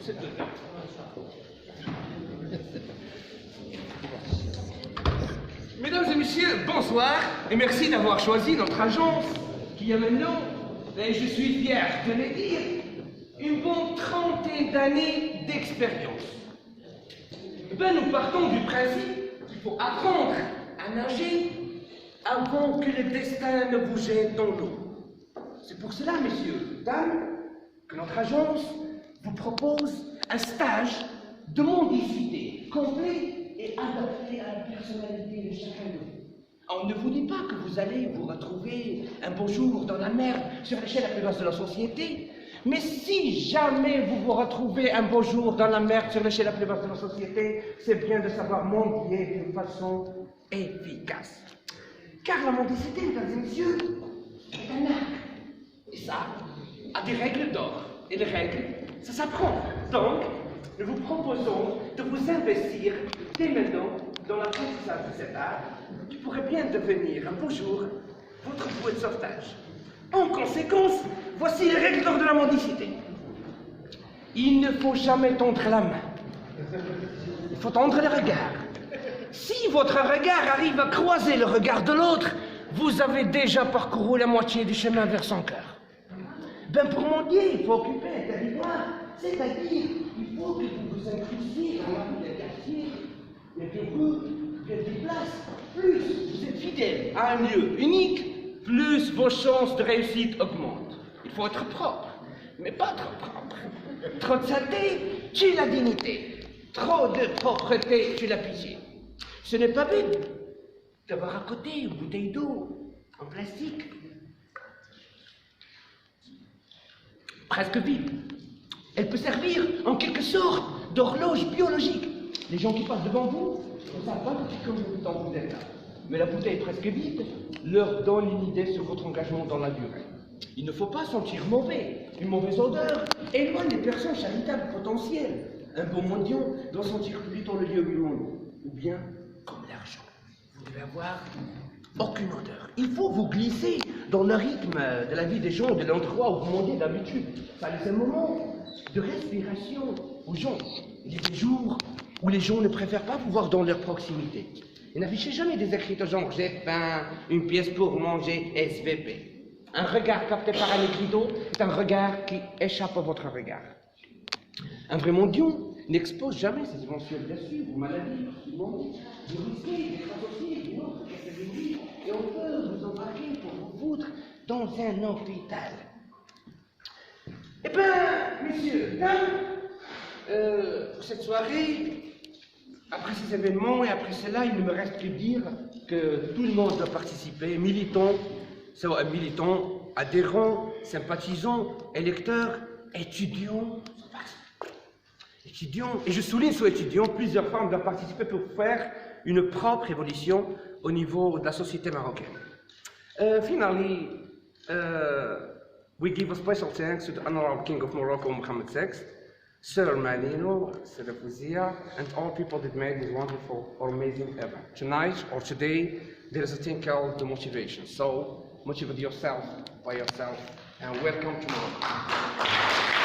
C'est dedans. Mesdames et messieurs, bonsoir et merci d'avoir choisi notre agence qui a maintenant, et je suis fier de le dire, une bonne trentaine d'années d'expérience. Nous partons du principe qu'il faut apprendre à nager avant que le destin ne vous jette dans l'eau. C'est pour cela, messieurs, dames, que notre agence vous propose un stage de mendicité complet et adapté à la personnalité de chacun de vous. On ne vous dit pas que vous allez vous retrouver un beau jour dans la merde sur l'échelle la plus basse de la société, mais si jamais vous vous retrouvez un beau jour dans la merde sur l'échelle la plus basse de la société, c'est bien de savoir mendier d'une façon efficace. Car la mendicité, mesdames et messieurs, est un art. Et ça a des règles d'or. Et les règles, ça s'apprend. Donc, nous vous proposons de vous investir dès maintenant dans l'apprentissage de cet art qui pourrait bien devenir un beau jour votre bouée de sauvetage. En conséquence, voici les règles d'or de la mendicité. Il ne faut jamais tendre la main. Il faut tendre le regard. Si votre regard arrive à croiser le regard de l'autre, vous avez déjà parcouru la moitié du chemin vers son cœur. Pour mendier, il faut occuper un territoire, c'est-à-dire il faut que vous vous incrustiez dans la vie des quartiers, des routes, des places. Plus vous êtes fidèle à un lieu unique, plus vos chances de réussite augmentent. Il faut être propre, mais pas trop propre. Trop de saleté, tue la dignité. Trop de propreté, tue la pitié. Ce n'est pas bête d'avoir à côté une bouteille d'eau en plastique, presque vide. Elle peut servir en quelque sorte d'horloge biologique. Les gens qui passent devant vous ne savent pas depuis combien de temps vous êtes là. Mais la bouteille presque vide leur donne une idée sur votre engagement dans la durée. Il ne faut pas sentir mauvais. Une mauvaise odeur éloigne les personnes charitables potentielles. Un bon mendiant doit sentir plutôt le lieu humain, ou bien comme l'argent. Vous devez avoir aucune odeur. Il faut vous glisser dans le rythme de la vie des gens, de l'endroit où vous mendiez d'habitude. Ça laisse un moment de respiration aux gens. Il y a des jours où les gens ne préfèrent pas vous voir dans leur proximité. Et n'affichez jamais des écrits genre « j'ai faim, une pièce pour manger, SVP ». Un regard capté par un écriteau est un regard qui échappe à votre regard. Un vrai mendiant n'expose jamais ses éventuelles blessures ou maladies. Vous risquez d'être associé d'une autre catégorie et on peut vous embarquer pour vous foutre dans un hôpital. Eh bien, messieurs, dames, pour cette soirée, après ces événements et après cela, il ne me reste que dire que tout le monde doit participer, militants, adhérents, sympathisants, électeurs, étudiants, et je souligne sur étudiants, plusieurs femmes doivent participer pour faire une propre évolution au niveau de la société marocaine. Finally, we give a special thanks to the Honorable King of Morocco, Mohammed VI, Sir Manino, Sir Fouzia, and all people that made this wonderful or amazing event. Tonight or today, there is a thing called the motivation. So, motivate yourself by yourself, and welcome to Morocco.